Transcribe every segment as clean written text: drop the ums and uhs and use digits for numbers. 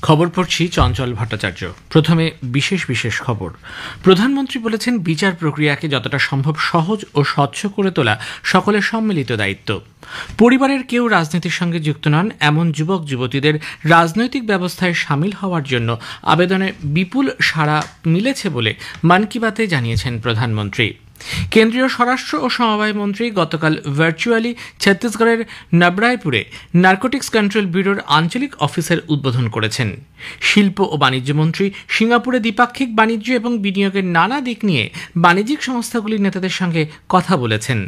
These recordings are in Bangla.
খবর পড়ছি চঞ্চল ভট্টাচার্য। প্রথমে বিশেষ খবর। প্রধানমন্ত্রী বলেছেন, বিচার প্রক্রিয়াকে যতটা সম্ভব সহজ ও স্বচ্ছ করে তোলা সকলের সম্মিলিত দায়িত্ব। পরিবারের কেউ রাজনীতির সঙ্গে যুক্ত নন এমন যুবক যুবতীদের রাজনৈতিক ব্যবস্থায় সামিল হওয়ার জন্য আবেদনে বিপুল সাড়া মিলেছে বলে মন কি বাতে জানিয়েছেন প্রধানমন্ত্রী। কেন্দ্রীয় স্বরাষ্ট্র ও সমবায় মন্ত্রী গতকাল ভার্চুয়ালি ছত্তিশগড়ের নবরাইপুরে নার্কোটিক্স কন্ট্রোল ব্যুরোর আঞ্চলিক অফিসের উদ্বোধন করেছেন। শিল্প ও বাণিজ্য মন্ত্রী সিঙ্গাপুরে দ্বিপাক্ষিক বাণিজ্য এবং বিনিয়োগের নানা দিক নিয়ে বাণিজ্যিক সংস্থাগুলির নেতাদের সঙ্গে কথা বলেছেন।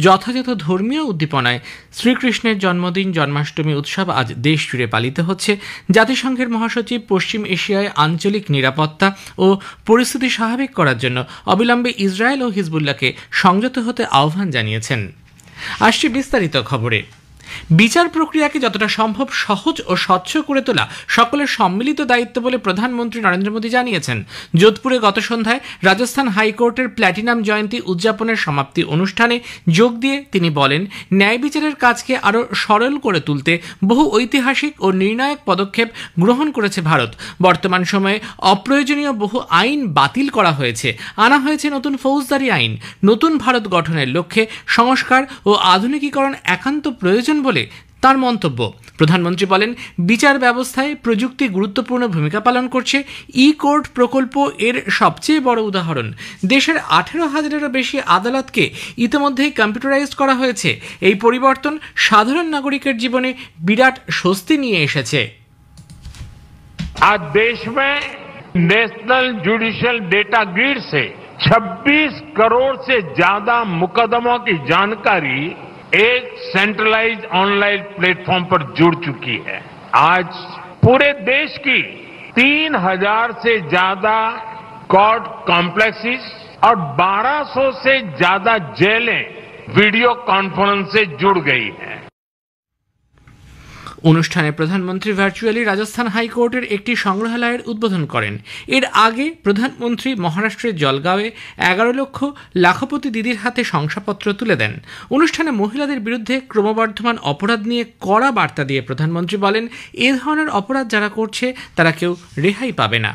যথাযথ ধর্মীয় উদ্দীপনায় শ্রীকৃষ্ণের জন্মদিন জন্মাষ্টমী উৎসব আজ দেশ জুড়ে পালিত হচ্ছে। জাতিসংঘের মহাসচিব পশ্চিম এশিয়ায় আঞ্চলিক নিরাপত্তা ও পরিস্থিতি স্বাভাবিক করার জন্য অবিলম্বে ইসরায়েল ও হিজবুল্লাহকে সংযত হতে আহ্বান জানিয়েছেন। আসছে বিস্তারিত খবরে। বিচার প্রক্রিয়াকে যতটা সম্ভব সহজ ও স্বচ্ছ করে তোলা সকলের সম্মিলিত দায়িত্ব বলে প্রধানমন্ত্রী নরেন্দ্র মোদী জানিয়েছেন। যোধপুরে গত সন্ধ্যায় রাজস্থান হাইকোর্টের প্ল্যাটিনাম জয়ন্তী উদযাপনের সমাপ্তি অনুষ্ঠানে যোগ দিয়ে তিনি বলেন, ন্যায় বিচারের কাজকে আরও সরল করে তুলতে বহু ঐতিহাসিক ও নির্ণায়ক পদক্ষেপ গ্রহণ করেছে ভারত। বর্তমান সময়ে অপ্রয়োজনীয় বহু আইন বাতিল করা হয়েছে, আনা হয়েছে নতুন ফৌজদারি আইন। নতুন ভারত গঠনের লক্ষ্যে সংস্কার ও আধুনিকীকরণ একান্ত প্রয়োজন বলে তার মন্তব্য। প্রধানমন্ত্রী বলেন, বিচার ব্যবস্থায় প্রযুক্তি গুরুত্বপূর্ণ ভূমিকা পালন করছে। ই কোর্ট প্রকল্প এর সবচেয়ে বড় উদাহরণ। দেশের 18,000-এরও বেশি আদালতকে ইতিমধ্যেই কম্পিউটারাইজড করা হয়েছে। এই পরিবর্তন সাধারণ নাগরিকের জীবনে বিরাট স্বস্তি নিয়ে এসেছে। आज देश में नेशनल जुडिशियल डेटा ग्रिड से 26 करोड़ से ज्यादा मुकदमों की जानकारी एक सेंट्रलाइज्ड ऑनलाइन प्लेटफॉर्म पर जुड़ चुकी है। आज पूरे देश की 3,000 से ज्यादा कोर्ट कॉम्प्लेक्सेस और 1,200 से ज्यादा जेलें वीडियो कॉन्फ्रेंस से जुड़ गई हैं। অনুষ্ঠানে প্রধানমন্ত্রী ভার্চুয়ালি রাজস্থান হাইকোর্টের একটি সংগ্রহালয়ের উদ্বোধন করেন। এর আগে প্রধানমন্ত্রী মহারাষ্ট্রের জলগাঁওয়ে 11 লক্ষ লাখপতি দিদির হাতে শংসাপত্র তুলে দেন। অনুষ্ঠানে মহিলাদের বিরুদ্ধে ক্রমবর্ধমান অপরাধ নিয়ে কড়া বার্তা দিয়ে প্রধানমন্ত্রী বলেন, এ ধরনের অপরাধ যারা করছে তারা কেউ রেহাই পাবে না।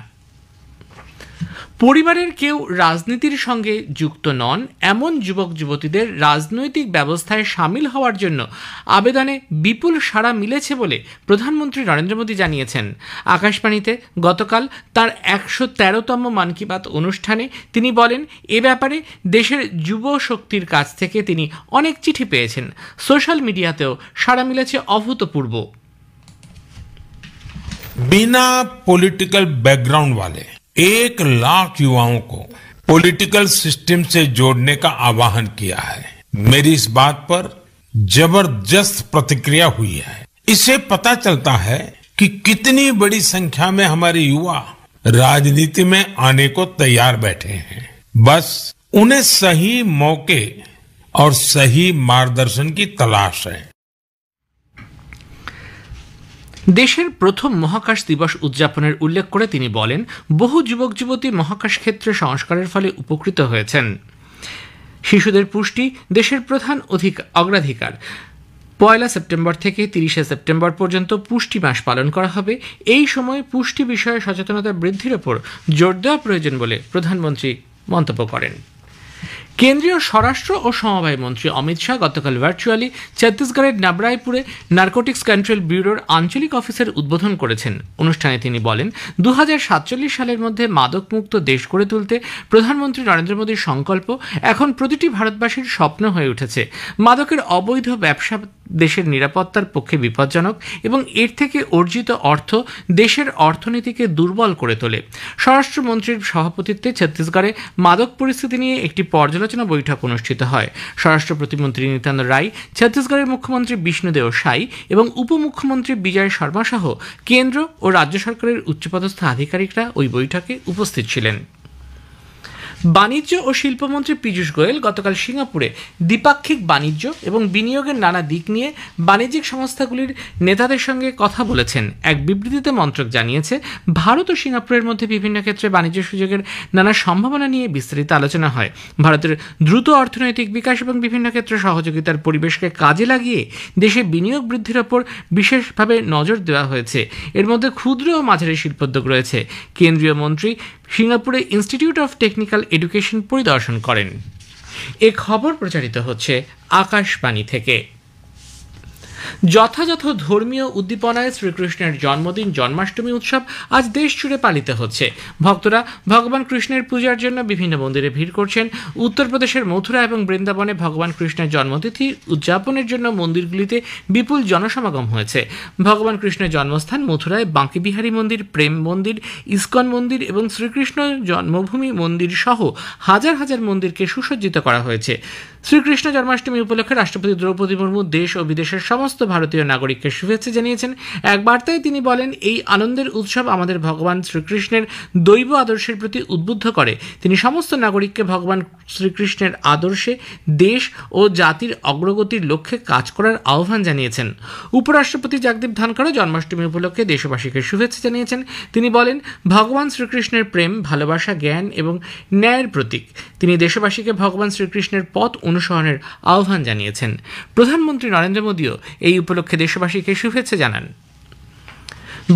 পরিবারের কেউ রাজনীতির সঙ্গে যুক্ত নন এমন যুবক যুবতীদের রাজনৈতিক ব্যবস্থায় সামিল হওয়ার জন্য আবেদনে বিপুল সাড়া মিলেছে বলে প্রধানমন্ত্রী নরেন্দ্র মোদী জানিয়েছেন। আকাশবাণীতে গতকাল তার 113তম মন কি বাত অনুষ্ঠানে তিনি বলেন, এ ব্যাপারে দেশের যুব শক্তির কাছ থেকে তিনি অনেক চিঠি পেয়েছেন। সোশ্যাল মিডিয়াতেও সাড়া মিলেছে অভূতপূর্ব। बिना पॉलिटिकल बैकग्राउंड वाले 1 लाख युवाओं को पॉलिटिकल सिस्टम से जोड़ने का आह्वान किया है। मेरी इस बात पर जबरदस्त प्रतिक्रिया हुई है। इससे पता चलता है कि कितनी बड़ी संख्या में हमारे युवा राजनीति में आने को तैयार बैठे हैं। बस उन्हें सही मौके और सही मार्गदर्शन की तलाश है। দেশের প্রথম মহাকাশ দিবস উদযাপনের উল্লেখ করে তিনি বলেন, বহু যুবক যুবতী মহাকাশ ক্ষেত্রে সংস্কারের ফলে উপকৃত হয়েছেন। শিশুদের পুষ্টি দেশের প্রধান অগ্রাধিকার। 1 সেপ্টেম্বর থেকে 30 সেপ্টেম্বর পর্যন্ত পুষ্টি মাস পালন করা হবে। এই সময় পুষ্টি বিষয়ে সচেতনতা বৃদ্ধির ওপর জোর দেওয়া প্রয়োজন বলে প্রধানমন্ত্রী মন্তব্য করেন। কেন্দ্রীয় স্বরাষ্ট্র ও সমবায় মন্ত্রী অমিত শাহ গতকাল ভার্চুয়ালি ছত্তিশগড়ের নবরাইপুরে নার্কোটিক্স কন্ট্রোল ব্যুরোর আঞ্চলিক অফিসের উদ্বোধন করেছেন। অনুষ্ঠানে তিনি বলেন, 2047 সালের মধ্যে মাদকমুক্ত দেশ গড়ে তুলতে প্রধানমন্ত্রী নরেন্দ্র মোদীর সংকল্প এখন প্রতিটি ভারতবাসীর স্বপ্ন হয়ে উঠেছে। মাদকের অবৈধ ব্যবসা দেশের নিরাপত্তার পক্ষে বিপজ্জনক এবং এর থেকে অর্জিত অর্থ দেশের অর্থনীতিকে দুর্বল করে তোলে। স্বরাষ্ট্রমন্ত্রীর সভাপতিত্বে ছত্তিশগড়ে মাদক পরিস্থিতি নিয়ে একটি পর্যালোচনা বৈঠক অনুষ্ঠিত হয়। স্বরাষ্ট্র প্রতিমন্ত্রী নিত্যানন্দ রায়, ছত্তিশগড়ের মুখ্যমন্ত্রী বিষ্ণুদেও সাই এবং উপমুখ্যমন্ত্রী বিজয় শর্মা সহ কেন্দ্র ও রাজ্য সরকারের উচ্চপদস্থ আধিকারিকরা ওই বৈঠকে উপস্থিত ছিলেন। বাণিজ্য ও শিল্পমন্ত্রী পীযূষ গোয়েল গতকাল সিঙ্গাপুরে দ্বিপাক্ষিক বাণিজ্য এবং বিনিয়োগের নানা দিক নিয়ে বাণিজ্যিক সংস্থাগুলির নেতাদের সঙ্গে কথা বলেছেন। এক বিবৃতিতে মন্ত্রক জানিয়েছে, ভারত ও সিঙ্গাপুরের মধ্যে বিভিন্ন ক্ষেত্রে বাণিজ্য সুযোগের নানা সম্ভাবনা নিয়ে বিস্তারিত আলোচনা হয়। ভারতের দ্রুত অর্থনৈতিক বিকাশ এবং বিভিন্ন ক্ষেত্রে সহযোগিতার পরিবেশকে কাজে লাগিয়ে দেশে বিনিয়োগ বৃদ্ধির ওপর বিশেষভাবে নজর দেওয়া হয়েছে। এর মধ্যে ক্ষুদ্র ও মাঝারি শিল্পোদ্যোগ রয়েছে। কেন্দ্রীয় মন্ত্রী সিঙ্গাপুরে ইনস্টিটিউট অফ টেকনিক্যাল এডুকেশন পরিদর্শন করেন। এ খবর প্রচারিত হচ্ছে আকাশবাণী থেকে। যথাযথ ধর্মীয় উদ্দীপনায় শ্রীকৃষ্ণের জন্মদিন জন্মাষ্টমী উৎসব আজ দেশ জুড়ে পালিত হচ্ছে। ভক্তরা ভগবান কৃষ্ণের পূজার জন্য বিভিন্ন মন্দিরে ভিড় করছেন। উত্তরপ্রদেশের মথুরা এবং বৃন্দাবনে ভগবান কৃষ্ণের জন্মতিথি উদযাপনের জন্য মন্দিরগুলিতে বিপুল জনসমাগম হয়েছে। ভগবান কৃষ্ণের জন্মস্থান মথুরায় বাঁকে বিহারী মন্দির, প্রেম মন্দির, ইস্কন মন্দির এবং শ্রীকৃষ্ণ জন্মভূমি মন্দির সহ হাজার হাজার মন্দিরকে সুসজ্জিত করা হয়েছে। শ্রীকৃষ্ণ জন্মাষ্টমী উপলক্ষে রাষ্ট্রপতি দ্রৌপদী মুর্মু দেশ ও বিদেশের সমস্ত ভারতীয় নাগরিককে শুভেচ্ছা জানিয়েছেন। এক বার্তায় তিনি বলেন, এই আনন্দের উৎসব আমাদের ভগবান শ্রীকৃষ্ণের দৈব আদর্শের প্রতি উদ্বুদ্ধ করে। তিনি সমস্ত নাগরিককে ভগবান শ্রীকৃষ্ণের আদর্শে দেশ ও জাতির অগ্রগতির লক্ষ্যে কাজ করার আহ্বান জানিয়েছেন। উপরাষ্ট্রপতি জগদীপ ধনখড়ও জন্মাষ্টমী উপলক্ষে দেশবাসীকে শুভেচ্ছা জানিয়েছেন। তিনি বলেন, ভগবান শ্রীকৃষ্ণের প্রেম, ভালোবাসা, জ্ঞান এবং ন্যায়ের প্রতীক। তিনি দেশবাসীকে ভগবান শ্রীকৃষ্ণের পথ অনুসরণের আহ্বান জানিয়েছেন। প্রধানমন্ত্রী নরেন্দ্র মোদীও এই উপলক্ষে দেশবাসীকে শুভেচ্ছা জানান।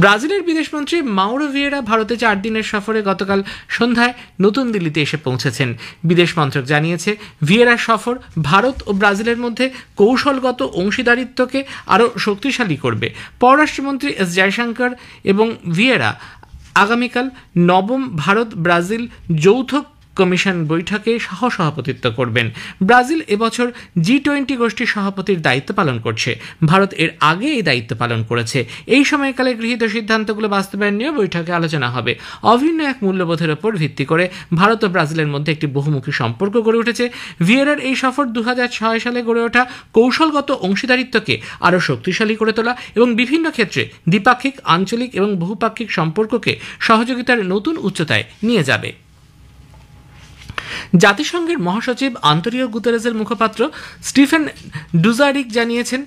ব্রাজিলের বিদেশমন্ত্রী মাউরো ভিয়েরা ভারতে 4 দিনের সফরে গতকাল সন্ধ্যায় নতুন দিল্লিতে এসে পৌঁছেছেন। বিদেশ মন্ত্রক জানিয়েছে, ভিয়েরার সফর ভারত ও ব্রাজিলের মধ্যে কৌশলগত অংশীদারিত্বকে আরও শক্তিশালী করবে। পররাষ্ট্রমন্ত্রী এস জয়শঙ্কর এবং ভিয়েরা আগামীকাল 9ম ভারত ব্রাজিল যৌথ কমিশন বৈঠকে সহসভাপতিত্ব করবেন। ব্রাজিল এবছর G20 গোষ্ঠীর সভাপতির দায়িত্ব পালন করছে। ভারত এর আগে এই দায়িত্ব পালন করেছে। এই সময়কালে গৃহীত সিদ্ধান্তগুলো বাস্তবায়ন নিয়ে বৈঠকে আলোচনা হবে। অভিন্ন এক মূল্যবোধের ওপর ভিত্তি করে ভারত ও ব্রাজিলের মধ্যে একটি বহুমুখী সম্পর্ক গড়ে উঠেছে। ভিয়েরার এই সফর 2006 সালে গড়ে ওঠা কৌশলগত অংশীদারিত্বকে আরও শক্তিশালী করে তোলা এবং বিভিন্ন ক্ষেত্রে দ্বিপাক্ষিক, আঞ্চলিক এবং বহুপাক্ষিক সম্পর্ককে সহযোগিতার নতুন উচ্চতায় নিয়ে যাবে। জাতিসংঘের মহাসচিব আন্তোনিও গুতেরেসের মুখপাত্র স্টিফেন ডুজারিক জানিয়েছেন,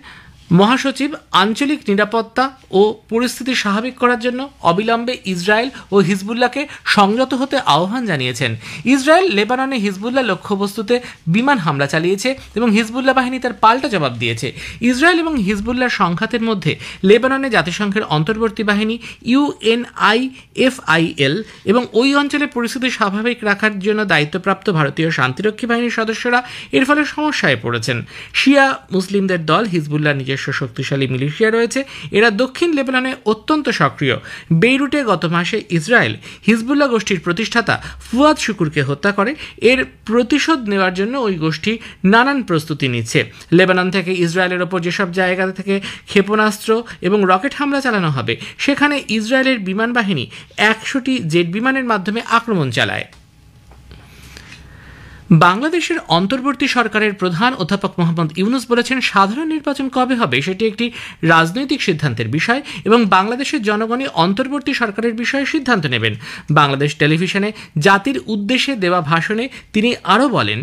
মহাসচিব আঞ্চলিক নিরাপত্তা ও পরিস্থিতি স্বাভাবিক করার জন্য অবিলম্বে ইসরায়েল ও হিজবুল্লাহকে সংযত হতে আহ্বান জানিয়েছেন। ইসরায়েল লেবাননে হিজবুল্লাহ লক্ষ্যবস্তুতে বিমান হামলা চালিয়েছে এবং হিজবুল্লাহ বাহিনী তার পাল্টা জবাব দিয়েছে। ইসরায়েল এবং হিজবুল্লাহর সংঘাতের মধ্যে লেবাননে জাতিসংঘের অন্তর্বর্তী বাহিনী UNIFIL এবং ওই অঞ্চলে পরিস্থিতি স্বাভাবিক রাখার জন্য দায়িত্বপ্রাপ্ত ভারতীয় শান্তিরক্ষী বাহিনীর সদস্যরা এর ফলে সমস্যায় পড়েছেন। শিয়া মুসলিমদের দল হিজবুল্লাহ নিজস্ব শক্তিশালী মিলিশিয়া রয়েছে। এরা দক্ষিণ লেবাননে অত্যন্ত সক্রিয়। বেইরুটে গত মাসে ইসরায়েল হিজবুল্লাহ গোষ্ঠীর প্রতিষ্ঠাতা ফুয়াদ শুকুরকে হত্যা করে। এর প্রতিশোধ নেওয়ার জন্য ওই গোষ্ঠী নানান প্রস্তুতি নিচ্ছে। লেবানন থেকে ইসরায়েলের ওপর যেসব জায়গা থেকে ক্ষেপণাস্ত্র এবং রকেট হামলা চালানো হবে, সেখানে ইসরায়েলের বিমান বাহিনী 100টি জেট বিমানের মাধ্যমে আক্রমণ চালায়। বাংলাদেশের অন্তর্বর্তী সরকারের প্রধান অধ্যাপক মোহাম্মদ ইউনুস বলেছেন, সাধারণ নির্বাচন কবে হবে সেটি একটি রাজনৈতিক সিদ্ধান্তের বিষয় এবং বাংলাদেশের জনগণই অন্তর্বর্তী সরকারের বিষয়ে সিদ্ধান্ত নেবেন। বাংলাদেশ টেলিভিশনে জাতির উদ্দেশ্যে দেওয়া ভাষণে তিনি আরও বলেন,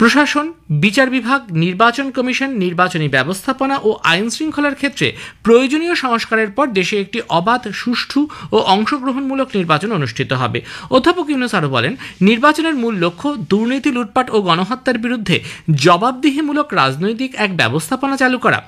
প্রশাসন, বিচার বিভাগ, নির্বাচন কমিশন, নির্বাচনী ব্যবস্থাপনা ও আইন শৃঙ্খলার ক্ষেত্রে প্রয়োজনীয় সংস্কারের পর দেশে একটি অবাধ, সুষ্ঠু ও অংশগ্রহণমূলক নির্বাচন অনুষ্ঠিত হবে। অধ্যাপক ইউনুস আরও বলেন, নির্বাচনের মূল লক্ষ্য দুর্নীতি, লুটপাট ও গণহত্যার বিরুদ্ধে জবাবদিহিমূলক রাজনৈতিক এক ব্যবস্থাপনা চালু করা।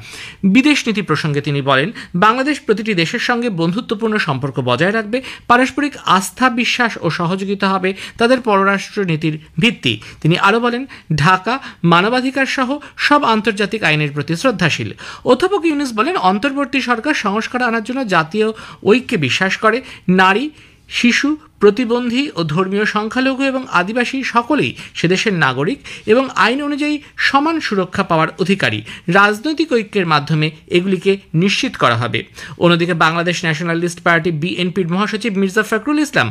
বিদেশ নীতি প্রসঙ্গে তিনি বলেন, বাংলাদেশ প্রতিটি দেশের সঙ্গে বন্ধুত্বপূর্ণ সম্পর্ক বজায় রাখবে। পারস্পরিক আস্থা, বিশ্বাস ও সহযোগিতা হবে তাদের পররাষ্ট্র নীতির ভিত্তি। তিনি আরও বলেন, ঢাকা মানবাধিকার সহ সব আন্তর্জাতিক আইনের প্রতি শ্রদ্ধাশীল। অধ্যাপক ইউনুস বলেন, অন্তর্বর্তী সরকার সংস্কার আনার জন্য জাতীয় ঐক্যে বিশ্বাস করে। নারী, শিশু, প্রতিবন্ধী ও ধর্মীয় সংখ্যালঘু এবং আদিবাসী সকলেই সেদেশের নাগরিক এবং আইন অনুযায়ী সমান সুরক্ষা পাওয়ার অধিকারী। রাজনৈতিক ঐক্যের মাধ্যমে এগুলিকে নিশ্চিত করা হবে। অন্যদিকে বাংলাদেশ ন্যাশনালিস্ট পার্টি BNPর মহাসচিব মির্জা ফখরুল ইসলাম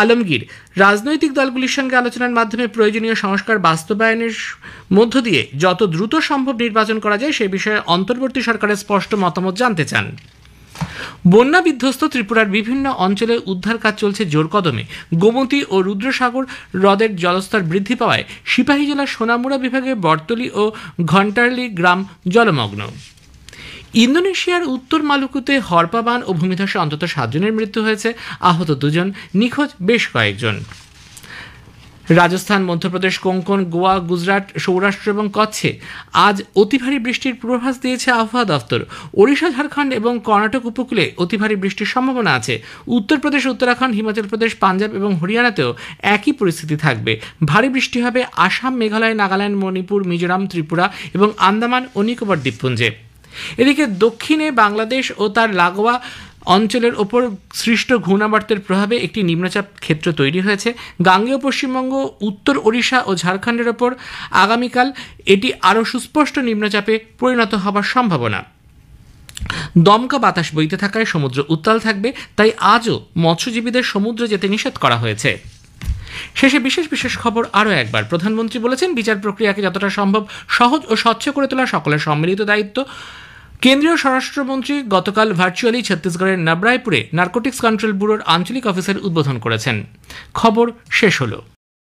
আলমগীর রাজনৈতিক দলগুলির সঙ্গে আলোচনার মাধ্যমে প্রয়োজনীয় সংস্কার বাস্তবায়নের মধ্য দিয়ে যত দ্রুত সম্ভব নির্বাচন করা যায় সে বিষয়ে অন্তর্বর্তী সরকারের স্পষ্ট মতামত জানতে চান। বন্যা বিধ্বস্ত ত্রিপুরার বিভিন্ন অঞ্চলে উদ্ধার কাজ চলছে জোর কদমে। গোমতী ও রুদ্রসাগর হ্রদের জলস্তর বৃদ্ধি পাওয়ায় সিপাহী জেলার সোনামুড়া বিভাগের বর্তলি ও ঘণ্টারলি গ্রাম জলমগ্ন। ইন্দোনেশিয়ার উত্তর মালুকুতে হরপাবান ও ভূমিধসে অন্তত 7 জনের মৃত্যু হয়েছে, আহত 2 জন, নিখোঁজ বেশ কয়েকজন। রাজস্থান, মধ্যপ্রদেশ, কোঙ্কণ, গোয়া, গুজরাট, সৌরাষ্ট্র এবং কচ্ছে আজ অতি ভারী বৃষ্টির পূর্বাভাস দিয়েছে আবহাওয়া দফতর। ওড়িশা, ঝাড়খণ্ড এবং কর্ণাটক উপকূলে অতি ভারী বৃষ্টির সম্ভাবনা আছে। উত্তরপ্রদেশ, উত্তরাখণ্ড, হিমাচল প্রদেশ, পাঞ্জাব এবং হরিয়ানাতেও একই পরিস্থিতি থাকবে। ভারী বৃষ্টি হবে আসাম, মেঘালয়, নাগাল্যান্ড, মণিপুর, মিজোরাম, ত্রিপুরা এবং আন্দামান ও নিকোবর দ্বীপপুঞ্জে। এদিকে দক্ষিণে বাংলাদেশ ও তার লাগোয়া অঞ্চলের ওপর সৃষ্ট ঘূর্ণাবর্তের প্রভাবে একটি নিম্নচাপ ক্ষেত্র তৈরি হয়েছে। গাঙ্গেয় পশ্চিমবঙ্গ, উত্তর ওড়িশা ও ঝাড়খণ্ডের ওপর আগামীকাল এটি আরও সুস্পষ্ট নিম্নচাপে পরিণত হবার সম্ভাবনা। দমকা বাতাস বইতে থাকায় সমুদ্র উত্তাল থাকবে, তাই আজও মৎস্যজীবীদের সমুদ্রে যেতে নিষেধ করা হয়েছে। শেষে বিশেষ বিশেষ খবর আরও একবার। প্রধানমন্ত্রী বলেছেন, বিচার প্রক্রিয়াকে যতটা সম্ভব সহজ ও স্বচ্ছ করে তোলা সকলের সম্মিলিত দায়িত্ব। কেন্দ্রীয় স্বরাষ্ট্রমন্ত্রী গতকাল ভার্চুয়ালি ছত্তিশগড়ের নবরায়পুরে নার্কোটিক্স কন্ট্রোল ব্যুরোর আঞ্চলিক অফিসের উদ্বোধন করেছেন। খবর শেষ হলো।